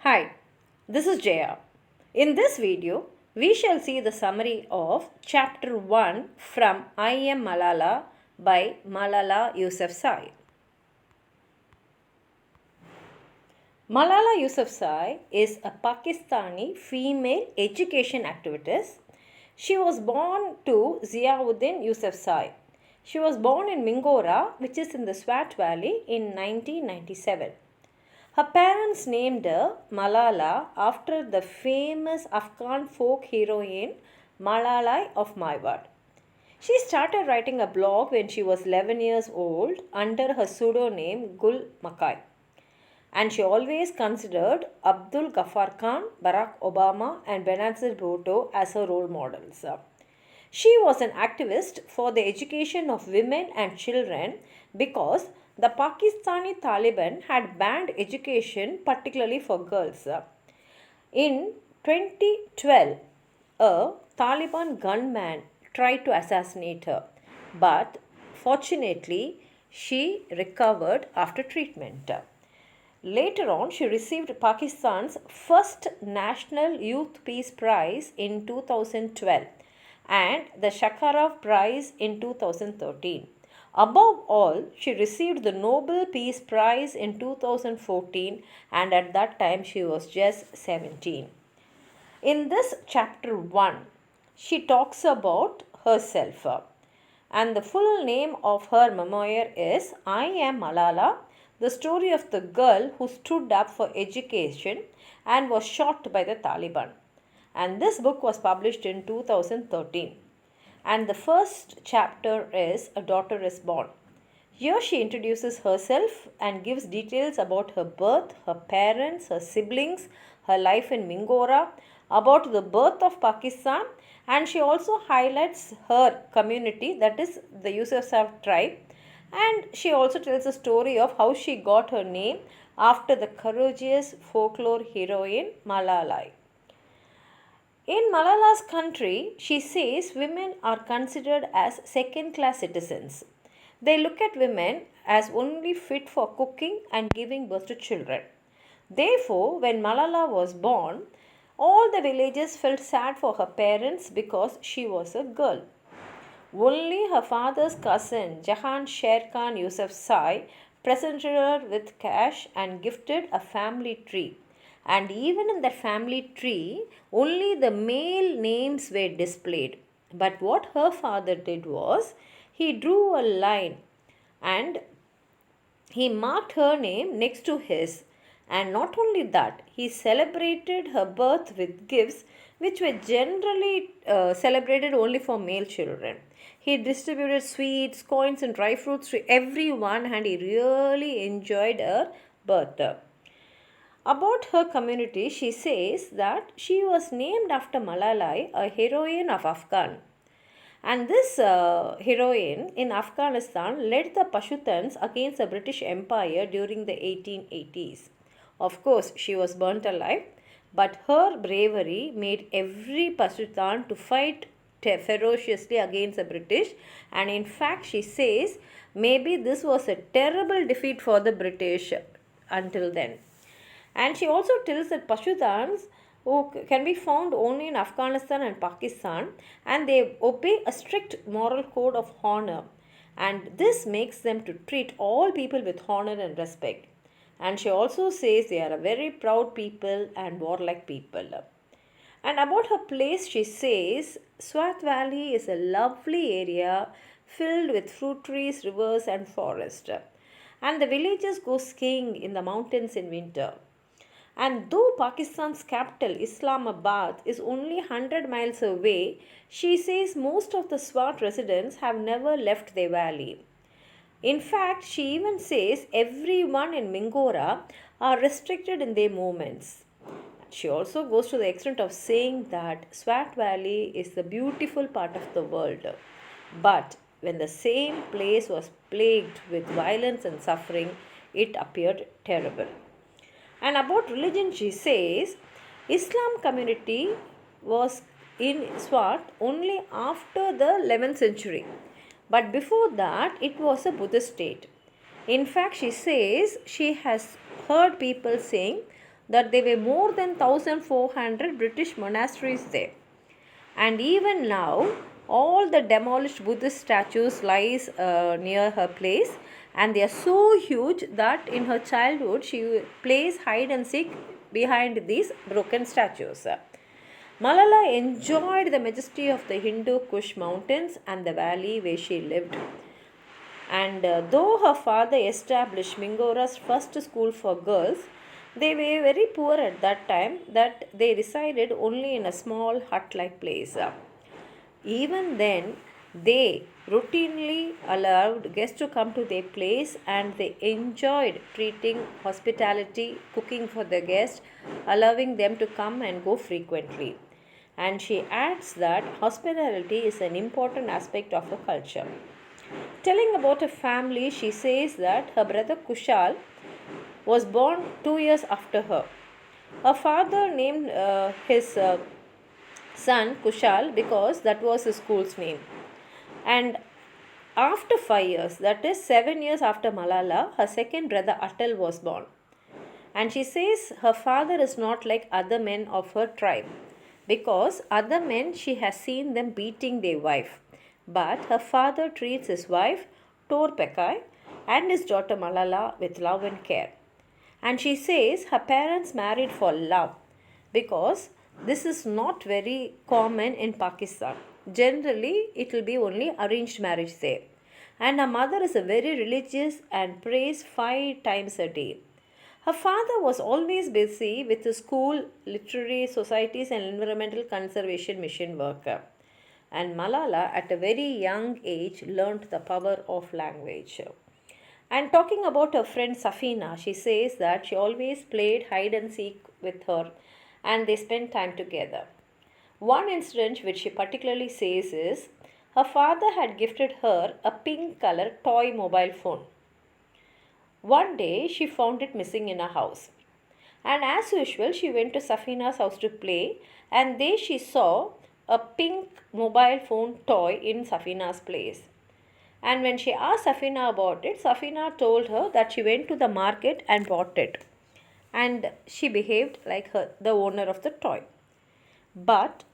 Hi, this is Jaya. In this video, we shall see the summary of Chapter 1 from I Am Malala by Malala Yousafzai. Malala Yousafzai is a Pakistani female education activist. She was born to Ziauddin Yousafzai. She was born in Mingora, which is in the Swat Valley, in 1997. Her parents named her Malala after the famous Afghan folk heroine Malalai of Maiwad. She started writing a blog when she was 11 years old under her pseudonym Gul Makai. And she always considered Abdul Ghaffar Khan, Barack Obama, and Benazir Bhutto as her role models. She was an activist for the education of women and children because the Pakistani Taliban had banned education, particularly for girls. In 2012, a Taliban gunman tried to assassinate her, but fortunately, she recovered after treatment. Later on, she received Pakistan's first National Youth Peace Prize in 2012 and the Sakharov Prize in 2013. Above all, she received the Nobel Peace Prize in 2014, and at that time she was just 17. In this chapter 1, she talks about herself, and the full name of her memoir is I Am Malala, the story of the girl who stood up for education and was shot by the Taliban. And this book was published in 2013. And the first chapter is A Daughter is Born. Here she introduces herself and gives details about her birth, her parents, her siblings, her life in Mingora, about the birth of Pakistan, and she also highlights her community, that is the Yousafzai tribe, and she also tells a story of how she got her name after the courageous folklore heroine Malalai. In Malala's country, she says women are considered as second-class citizens. They look at women as only fit for cooking and giving birth to children. Therefore, when Malala was born, all the villagers felt sad for her parents because she was a girl. Only her father's cousin, Jahan Sher Khan Yousafzai, presented her with cash and gifted a family tree. And even in the family tree, only the male names were displayed. But what her father did was, he drew a line and he marked her name next to his. And not only that, he celebrated her birth with gifts which were generally celebrated only for male children. He distributed sweets, coins, and dry fruits to everyone, and he really enjoyed her birth. About her community, she says that she was named after Malalai, a heroine of Afghan. And this heroine in Afghanistan led the Pashthuns against the British Empire during the 1880s. Of course, she was burnt alive, but her bravery made every Pashtun to fight ferociously against the British. And in fact, she says maybe this was a terrible defeat for the British until then. And she also tells that Pashtuns who can be found only in Afghanistan and Pakistan, and they obey a strict moral code of honor, and this makes them to treat all people with honor and respect. And she also says they are a very proud people and warlike people. And about her place, she says Swat Valley is a lovely area filled with fruit trees, rivers, and forest. And the villagers go skiing in the mountains in winter. And though Pakistan's capital, Islamabad, is only 100 miles away, she says most of the Swat residents have never left their valley. In fact, she even says everyone in Mingora are restricted in their movements. She also goes to the extent of saying that Swat Valley is the beautiful part of the world. But when the same place was plagued with violence and suffering, it appeared terrible. And about religion, she says Islam community was in Swat only after the 11th century. But before that, it was a Buddhist state. In fact, she says she has heard people saying that there were more than 1,400 British monasteries there. And even now, all the demolished Buddhist statues lies near her place, and they are so huge that in her childhood she plays hide and seek behind these broken statues. Malala enjoyed the majesty of the Hindu Kush mountains and the valley where she lived. And though her father established Mingora's first school for girls, they were very poor at that time that they resided only in a small hut-like place. Even then, they routinely allowed guests to come to their place and they enjoyed treating hospitality, cooking for the guests, allowing them to come and go frequently. And she adds that hospitality is an important aspect of her culture. Telling about her family, she says that her brother Kushal was born 2 years after her. Her father named his son Kushal because that was his school's name. And after 5 years, that is 7 years after Malala, her second brother Atal was born. And she says her father is not like other men of her tribe because other men she has seen them beating their wife. But her father treats his wife Torpekai and his daughter Malala with love and care. And she says her parents married for love because this is not very common in Pakistan. Generally, it will be only arranged marriage there. And her mother is a very religious and prays 5 times a day. Her father was always busy with the school, literary societies, and environmental conservation mission work. And Malala, at a very young age, learned the power of language. And talking about her friend Safina, she says that she always played hide and seek with her and they spent time together. One incident which she particularly says is her father had gifted her a pink color toy mobile phone. One day she found it missing in her house. And as usual, she went to Safina's house to play and there she saw a pink mobile phone toy in Safina's place. And when she asked Safina about it, Safina told her that she went to the market and bought it. And she behaved like the owner of the toy. But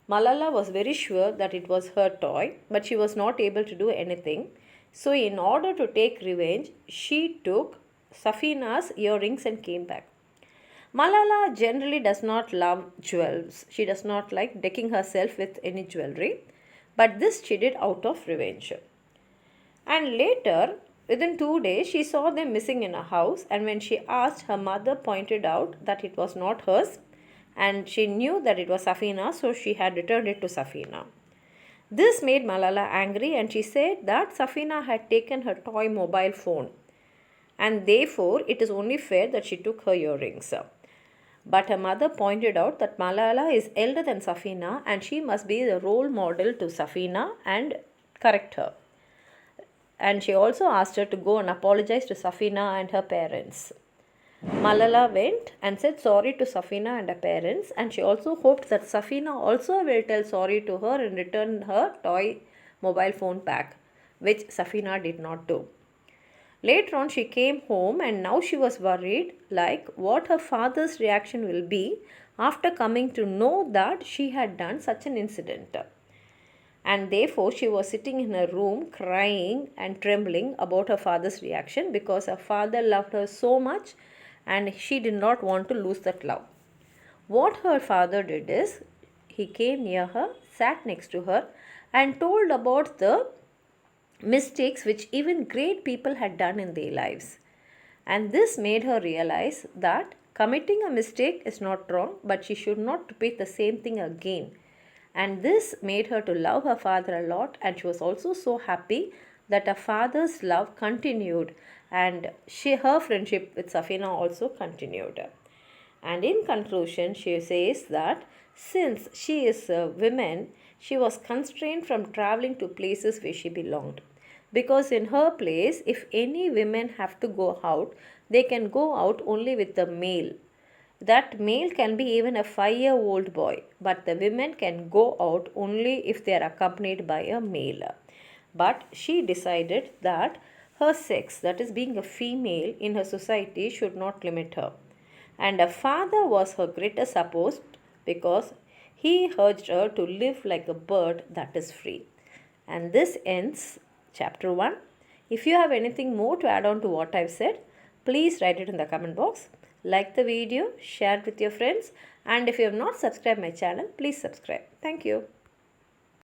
Malala was very sure that it was her toy, but she was not able to do anything. So in order to take revenge, she took Safina's earrings and came back. Malala generally does not love jewels. She does not like decking herself with any jewelry. But this she did out of revenge. And later, within 2 days, she saw them missing in a house. And when she asked, her mother pointed out that it was not hers. And she knew that it was Safina, so she had returned it to Safina. This made Malala angry and she said that Safina had taken her toy mobile phone. And therefore, it is only fair that she took her earrings. But her mother pointed out that Malala is elder than Safina and she must be the role model to Safina and correct her. And she also asked her to go and apologize to Safina and her parents. Malala went and said sorry to Safina and her parents, and she also hoped that Safina also will tell sorry to her and return her toy mobile phone back, which Safina did not do. Later on, she came home and now she was worried like what her father's reaction will be after coming to know that she had done such an incident. And therefore, she was sitting in her room crying and trembling about her father's reaction because her father loved her so much and she did not want to lose that love. What her father did is, he came near her, sat next to her and told about the mistakes which even great people had done in their lives. And this made her realize that committing a mistake is not wrong, but she should not repeat the same thing again. And this made her to love her father a lot, and she was also so happy that her father's love continued and her friendship with Safina also continued. And in conclusion, she says that since she is a woman, she was constrained from traveling to places where she belonged. Because in her place, if any women have to go out, they can go out only with the male. That male can be even a 5-year-old boy, but the women can go out only if they are accompanied by a male. But she decided that her sex, that is being a female in her society, should not limit her. and her father was her greatest support because he urged her to live like a bird that is free. And this ends chapter 1. If you have anything more to add on to what I've said, please write it in the comment box. Like the video, share it with your friends, and if you have not subscribed my channel, please subscribe. Thank you.